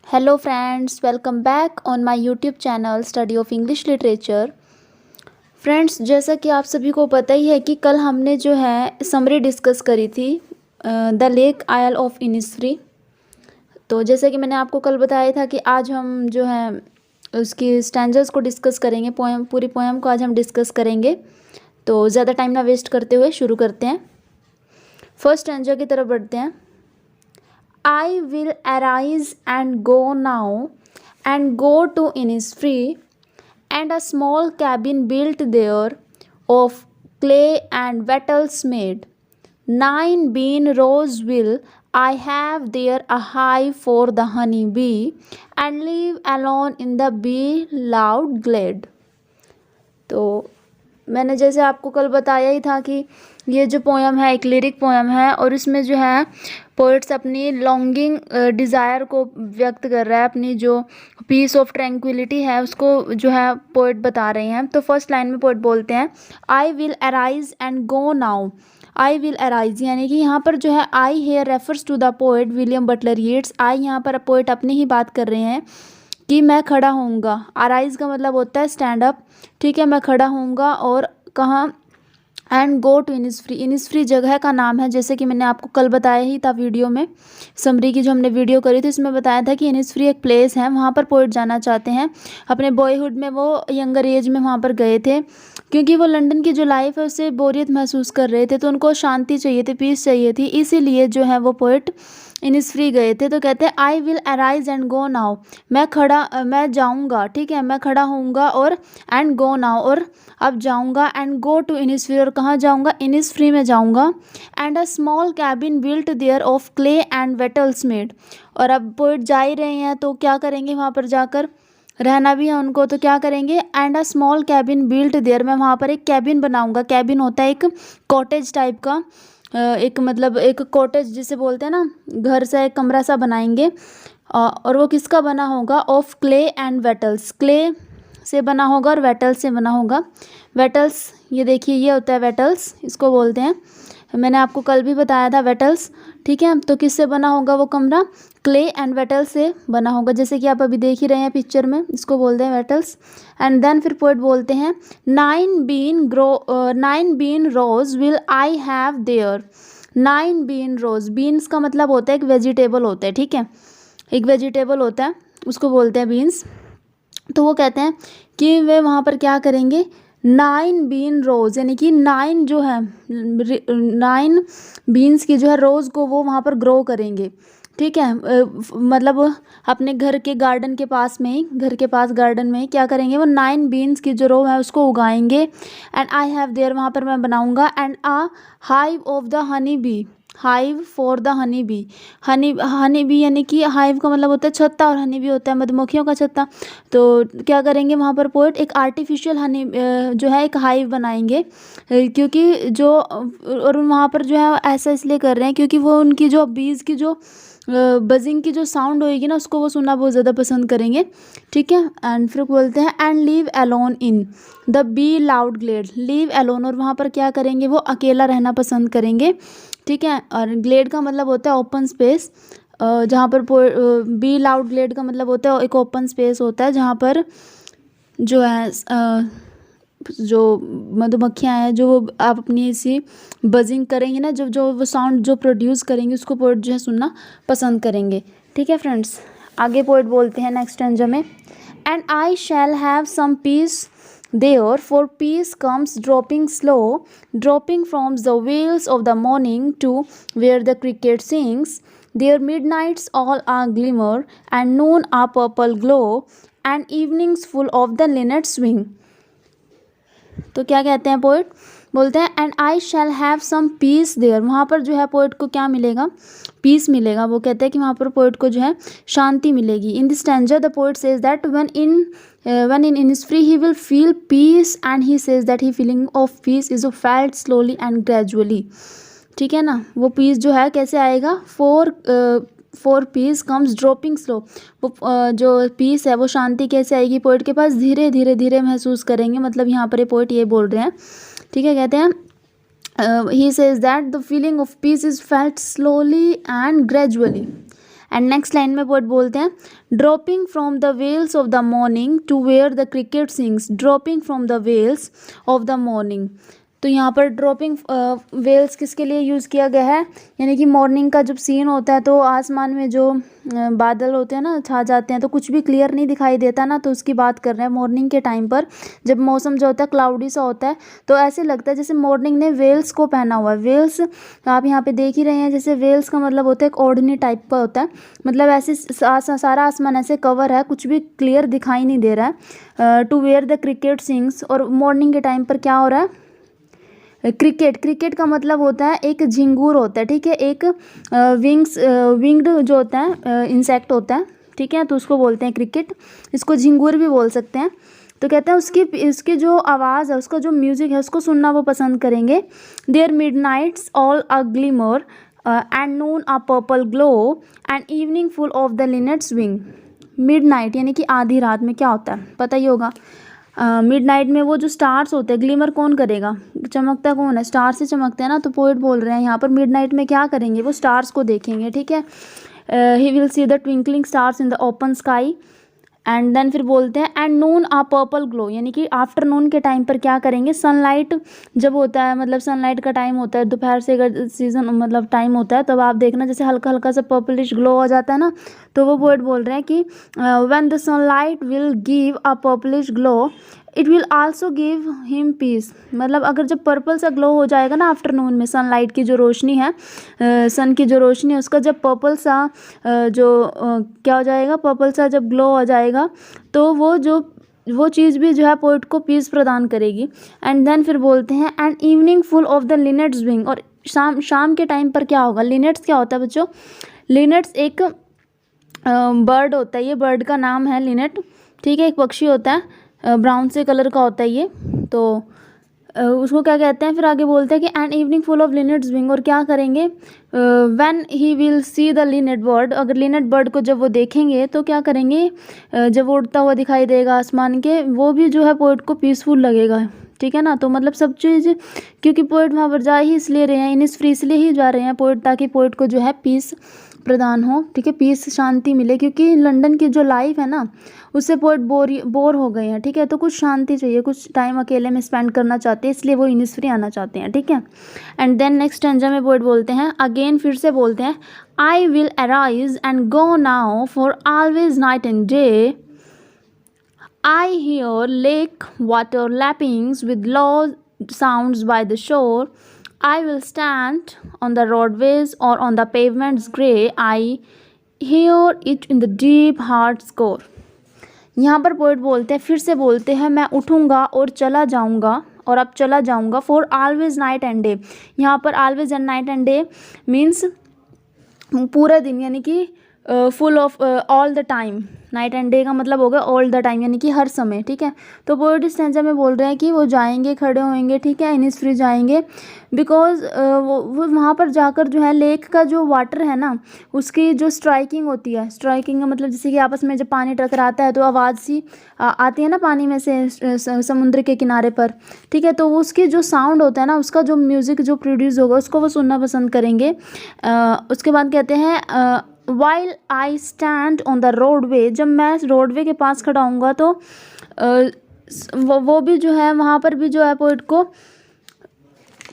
Hello friends, welcome back on my YouTube channel study of English literature. Friends, जैसा कि आप सभी को पता ही है कि कल हमने जो है समरी डिस्कस करी थी the lake oil of Innisfree. तो जैसा कि मैंने आपको कल बताया था कि आज हम जो है उसकी स्टैंजर्स को डिस्कस करेंगे, पूरी पोएम को आज हम डिस्कस करेंगे। तो ज़्यादा टाइम ना वेस्ट करते हुए शुरू करते हैं। फर्स्ट स्टैंजर की तरफ बढ़ते हैं। I will arise and go now and go to Innisfree, and a small cabin built there of clay and wattles made. 9 bean rows will I have there a hive for the honey bee, and live alone in the bee loud glade. तो मैंने जैसे आपको कल बताया ही था कि ये जो पोएम है एक लिरिक पोएम है और इसमें जो है पोइट्स अपनी लॉन्गिंग डिज़ायर को व्यक्त कर रहा है, अपनी जो पीस ऑफ ट्रैंक्विलिटी है उसको जो है पोइट बता रहे हैं। तो फर्स्ट लाइन में पोइट बोलते हैं I will arise and go now. I will arise यानी कि यहाँ पर जो है I here refers to the poet William Butler Yeats. I यहाँ पर पोइट अपनी ही बात कर रहे हैं कि मैं खड़ा होऊंगा। अराइज का मतलब होता है स्टैंड अप, ठीक है। मैं खड़ा होऊंगा और कहाँ, and go to Innisfree. Innisfree जगह का नाम है, जैसे कि मैंने आपको कल बताया ही था वीडियो में। समरी की जो हमने वीडियो करी थी इसमें बताया था कि इनिसफ्री एक प्लेस है, वहाँ पर पोइट जाना चाहते हैं। अपने बॉयहुड में वो यंगर एज में वहाँ पर गए थे क्योंकि वो लंदन की जो लाइफ है उससे बोरियत महसूस कर रहे थे, तो उनको शांति चाहिए थी, पीस चाहिए थी, इसीलिए जो है वो पोइट इनिसफ्री गए थे। तो कहते हैं I will arise and go now. मैं जाऊँगा, ठीक है, मैं खड़ा होऊंगा और एंड गो नाउ और अब जाऊंगा, एंड गो टू इनिसफ्री और कहाँ जाऊंगा, इनिसफ्री में जाऊंगा। And a small cabin built there of clay and wattles made. और अब पोइट जा ही रहे हैं तो क्या करेंगे, वहाँ पर जाकर रहना भी है उनको, तो क्या करेंगे, and a small cabin built there. मैं वहाँ पर एक कैबिन बनाऊंगा। कैबिन होता है एक कॉटेज टाइप का, एक मतलब एक कॉटेज जिसे बोलते हैं ना, घर सा एक कमरा सा बनाएंगे। और वो किसका बना होगा, ऑफ क्ले एंड वेटल्स। क्ले से बना होगा और वेटल्स से बना होगा। वेटल्स ये देखिए, ये होता है वेटल्स, इसको बोलते हैं। मैंने आपको कल भी बताया था वेटल्स, ठीक है। तो किससे बना होगा वो कमरा, क्ले एंड वेटल्स से बना होगा, जैसे कि आप अभी देख ही रहे हैं पिक्चर में, इसको बोलते हैं वेटल्स। एंड देन फिर पोइट बोलते हैं 9 bean rows will I have there. 9 bean rows, beans का मतलब होता है एक वेजिटेबल होता है, ठीक है, एक वेजिटेबल होता है, उसको बोलते हैं बीन्स। तो वो कहते हैं कि वे वहाँ पर क्या करेंगे, 9 बीन रोज यानी कि 9 जो है 9 बीन्स की जो है रोज़ को वो वहाँ पर ग्रो करेंगे, ठीक है। मतलब अपने घर के गार्डन के पास में ही, घर के पास गार्डन में ही क्या करेंगे, वो 9 बीन्स की जो रो है उसको उगाएंगे। एंड आई हैव देयर, वहाँ पर मैं बनाऊंगा, and a hive of the honey bee. Hive for the honey bee. Honey bee यानी कि हाइव का मतलब होता है छत्ता और हनी बी होता है मधुमक्खियों का छत्ता। तो क्या करेंगे वहाँ पर पोइट, एक आर्टिफिशियल हनी जो है एक हाइव बनाएंगे, क्योंकि जो और वहाँ पर जो है ऐसा इसलिए कर रहे हैं क्योंकि वो उनकी जो बीज की जो बजिंग की जो साउंड होएगी ना उसको वो सुनना बहुत ज़्यादा पसंद करेंगे, ठीक है। एंड फिर बोलते हैं and live alone in the bee loud glade. Live alone, और वहाँ पर क्या करेंगे, वो अकेला रहना पसंद करेंगे, ठीक है। और ग्लेड का मतलब होता है ओपन स्पेस, जहाँ पर बी लाउड ग्लेड का मतलब होता है एक ओपन स्पेस होता है जहाँ पर जो है जो मधुमक्खियाँ हैं, जो आप अपनी इसी बजिंग करेंगे ना, जब जो वो साउंड जो प्रोड्यूस करेंगे उसको पोइट जो है सुनना पसंद करेंगे, ठीक है फ्रेंड्स। आगे पोइट बोलते हैं नेक्स्ट स्टैंजा में, and I shall have some peace there, for peace comes dropping slow, dropping from the wheels of the morning to where the cricket sings. Their midnights all are glimmer, and noon a purple glow, and evenings full of the linnet swing. तो क्या कहते हैं poet, बोलते हैं and I shall have some peace there. वहाँ पर जो है पोइट को क्या मिलेगा, पीस मिलेगा। वो कहते हैं कि वहाँ पर पोइट को जो है शांति मिलेगी। In this stanza the poet says that when in Innisfree he will feel peace, and he says that he feeling of peace is felt slowly and gradually, ठीक है ना। वो पीस जो है कैसे आएगा, for peace comes dropping slow. वो जो पीस है वो शांति कैसे आएगी पोइट के पास, धीरे धीरे धीरे महसूस करेंगे, मतलब यहाँ पर ये पोइट ये बोल रहे हैं, ठीक है। कहते हैं he says that the feeling of peace is felt slowly and gradually, and next line में पोएट बोलते हैं dropping from the veils of the morning to where the cricket sings, dropping from the veils of the morning. तो यहाँ पर dropping Wales किसके लिए use किया गया है, यानी कि मॉर्निंग का जब सीन होता है तो आसमान में जो बादल होते हैं ना छा जाते हैं तो कुछ भी क्लियर नहीं दिखाई देता ना, तो उसकी बात कर रहे हैं। मॉर्निंग के टाइम पर जब मौसम जो होता है क्लाउडी सा होता है तो ऐसे लगता है जैसे मॉर्निंग ने वेल्स को पहना हुआ है। वेल्स आप यहाँ पे देख ही रहे हैं, जैसे वेल्स का मतलब होता है एक ओढ़नी टाइप का होता है, मतलब ऐसे सारा आसमान ऐसे कवर है, कुछ भी क्लियर दिखाई नहीं दे रहा है। To where the cricket sings, और मॉर्निंग के टाइम पर क्या हो रहा है, क्रिकेट। क्रिकेट का मतलब होता है एक झिंगूर होता है, ठीक है, एक विंग्ड जो होता है इंसेक्ट होता है, ठीक है, तो उसको बोलते हैं क्रिकेट। इसको झिंगूर भी बोल सकते हैं। तो कहते हैं उसकी जो आवाज़ है, उसका जो म्यूज़िक है उसको सुनना वो पसंद करेंगे। There midnight's all a glimmer and noon a purple glow and evening full of the linnet's wing. Midnight यानी कि आधी रात में क्या होता है पता ही होगा। मिड नाइट में वो जो स्टार्स होते हैं, ग्लिमर कौन करेगा, चमकता कौन है, स्टार से चमकते हैं ना। तो पोएट बोल रहे हैं यहाँ पर मिड नाइट में क्या करेंगे, वो स्टार्स को देखेंगे, ठीक है। He will see the twinkling stars in the open sky. And then फिर बोलते हैं and noon a purple glow, यानी कि आफ्टरनून के टाइम पर क्या करेंगे, सनलाइट जब होता है, मतलब सनलाइट का टाइम होता है दोपहर से, अगर सीजन मतलब टाइम होता है तब आप देखना जैसे हल्का हल्का सा पर्पलिश ग्लो हो जाता है ना। तो वो पोएट बोल रहे हैं कि when the sunlight will give a purplish glow it will also give him peace, मतलब अगर जब पर्पल सा ग्लो हो जाएगा ना आफ्टरनून में, सनलाइट की जो रोशनी है, सन की जो रोशनी है उसका जब पर्पल सा क्या हो जाएगा, पर्पल सा जब ग्लो हो जाएगा तो वो चीज़ भी जो है पोएट को पीस प्रदान करेगी। एंड देन फिर बोलते हैं and evening full of the linnet's wing, और शाम के टाइम पर क्या होगा, लिनेट्स क्या होता है बच्चों, लिनेट्स एक बर्ड होता है, ये बर्ड का नाम है लिनेट, ठीक है, एक पक्षी होता है, ब्राउन से कलर का होता है ये, तो उसको क्या कहते हैं। फिर आगे बोलते हैं कि and evening full of linnet's wing, और क्या करेंगे, when he will see the linnet bird, अगर लिनेट बर्ड को जब वो देखेंगे तो क्या करेंगे, जब वो उड़ता हुआ दिखाई देगा आसमान के, वो भी जो है पोएट को पीसफुल लगेगा, ठीक है ना। तो मतलब सब चीज़, क्योंकि पोएट वहाँ पर जा ही इसलिए रहे हैं, इनिसफ्री इसलिए ही जा रहे हैं पोएट, ताकि पोएट को जो है पीस प्रदान हो, ठीक है, पीस शांति मिले, क्योंकि लंदन की जो लाइफ है ना उससे पोएट बोर हो गए हैं, ठीक है। तो कुछ शांति चाहिए, कुछ टाइम अकेले में स्पेंड करना चाहते हैं, इसलिए वो इनिसफ्री आना चाहते हैं, ठीक है। एंड देन नेक्स्ट स्टैंजा में पोएट बोलते हैं अगेन, फिर से बोलते हैं I will arise and go now for always night and day, I hear lake water lappings with low sounds by the shore. I will stand on the roadways or on the pavements grey. I hear it in the deep heart score. यहाँ पर poet बोलते हैं, फिर से बोलते हैं मैं उठूँगा और चला जाऊँगा, और अब चला जाऊँगा for always night and day. यहाँ पर always and night and day means पूरा दिन, यानी कि full of all the time. Night and day का मतलब होगा ऑल द टाइम, यानी कि हर समय, ठीक है। तो पोएट इस स्टैंजा में बोल रहे हैं कि वो जाएंगे, खड़े होंगे, ठीक है, इनिसफ्री जाएंगे, बिकॉज वो वहाँ पर जाकर जो है लेक का जो वाटर है ना उसकी जो स्ट्राइकिंग होती है, स्ट्राइकिंग का मतलब जैसे कि आपस में जब पानी टकराता है तो आवाज़ सी आती है ना पानी में से समुद्र के किनारे पर, ठीक है। तो उसकी जो साउंड होता है ना, उसका जो म्यूज़िक जो प्रोड्यूस होगा उसको वो सुनना पसंद करेंगे। उसके बाद कहते हैं while I stand on the roadway, जब मैं रोडवे के पास खड़ा होऊंगा तो वो भी जो है वहाँ पर भी जो है पोएट को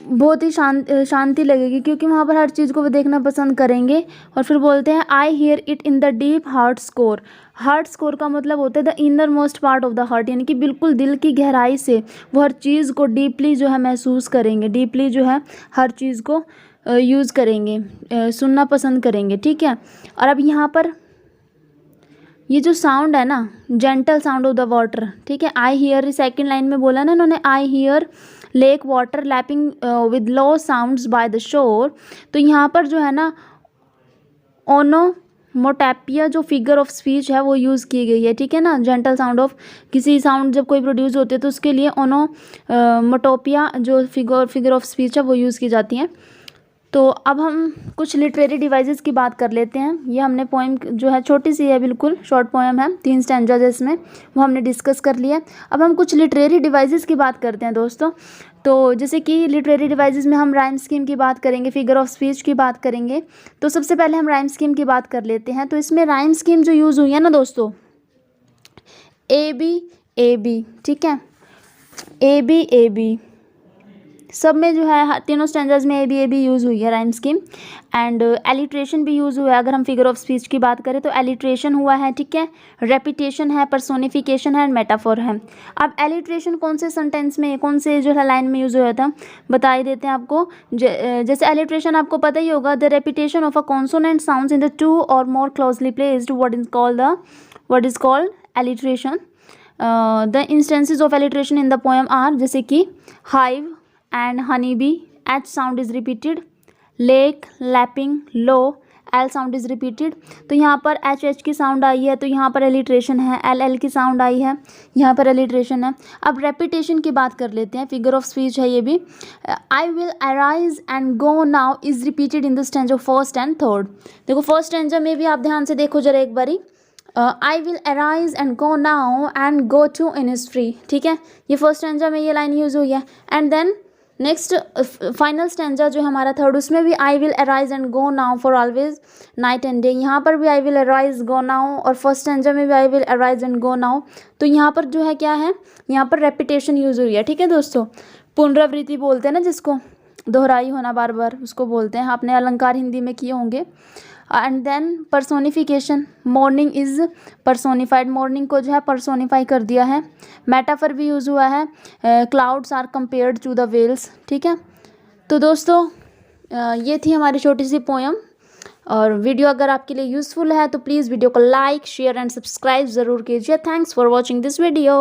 बहुत ही शांति लगेगी, क्योंकि वहाँ पर हर चीज़ को वो देखना पसंद करेंगे। और फिर बोलते हैं I hear it in the deep heart score. Heart score का मतलब होता है the inner most part of the heart, यानी कि बिल्कुल दिल की गहराई से वो हर चीज़ को डीपली जो है महसूस करेंगे, डीपली जो है हर चीज़ को यूज़ करेंगे, सुनना पसंद करेंगे, ठीक है। और अब यहाँ पर ये जो साउंड है ना, gentle sound of the water, ठीक है। आई हियर सेकंड लाइन में बोला ना इन्होंने, I hear lake water lapping with low sounds by the shore. तो यहाँ पर जो है ना ओनोमोटोपिया जो फिगर ऑफ स्पीच है वो यूज़ की गई है, ठीक है ना। जेंटल साउंड ऑफ किसी साउंड जब कोई प्रोड्यूस होते हैं तो उसके लिए ओनोमोटोपिया जो फिगर ऑफ स्पीच है वो यूज़ की जाती हैं। तो अब हम कुछ लिटरेरी डिवाइसेस की बात कर लेते हैं। ये हमने पोएम जो है छोटी सी है, बिल्कुल शॉर्ट पोएम है, 3 स्टैंजाज है इसमें, वो हमने डिस्कस कर लिया। अब हम कुछ लिटरेरी डिवाइसेस की बात करते हैं दोस्तों। तो जैसे कि लिटरेरी डिवाइसेस में हम राइम स्कीम की बात करेंगे, फिगर ऑफ स्पीच की बात करेंगे। तो सबसे पहले हम राइम स्कीम की बात कर लेते हैं। तो इसमें राइम स्कीम जो यूज़ हुई है ना दोस्तों, ए बी, ठीक है, ए बी सब में जो है तीनों स्टैंडर्ड्स में ए बी यूज़ हुई है राइम स्कीम। एंड एलिट्रेशन भी यूज़ हुआ है। अगर हम फिगर ऑफ स्पीच की बात करें तो एलिट्रेशन हुआ है, ठीक है, रेपिटेशन है, पर्सोनिफिकेशन है एंड मेटाफोर है। अब एलिट्रेशन कौन से सेंटेंस में, कौन से जो है लाइन में यूज़ हुआ था, बता ही देते हैं आपको। जैसे एलिट्रेशन आपको पता ही होगा, the repetition of a consonant sounds in the two or more closely placed what is called alliteration. The instances of alliteration in the poem are, जैसे कि hive and honeybee, H sound is repeated, lake, lapping, low, L sound is repeated। तो यहाँ पर H की sound आई है तो यहाँ पर एलिट्रेशन है, L की साउंड आई है, यहाँ पर एलिट्रेशन है। अब रेपिटेशन की बात कर लेते हैं, फिगर ऑफ स्पीच है ये भी। I will arise and go now is repeated in the stanza first and third. देखो फर्स्ट स्टैंजा में भी आप ध्यान से देखो जरा एक बारी, I will arise and go now and go to Innisfree, ठीक है, ये फर्स्ट स्टैंजा में ये लाइन यूज़ हुई है। And then next final stanza जो हमारा थर्ड, उसमें भी I will arise and go now for always night and day, यहाँ पर भी I will arise go now, और फर्स्ट स्टैंजा में भी I will arise and go now. तो यहाँ पर जो है क्या है, यहाँ पर रेपिटेशन यूज़ हुई है, ठीक है दोस्तों। पुनरावृत्ति बोलते हैं ना जिसको, दोहराई होना बार बार, उसको बोलते हैं, आपने अलंकार हिंदी में किए होंगे। And then personification, morning is personified, morning को जो है पर्सोनिफाई कर दिया है। मेटाफर भी यूज़ हुआ है, clouds are compared to the veils, ठीक है। तो दोस्तों ये थी हमारी छोटी सी पोएम, और वीडियो अगर आपके लिए यूज़फुल है तो प्लीज़ वीडियो को लाइक, शेयर एंड सब्सक्राइब ज़रूर कीजिए। Thanks for watching this video.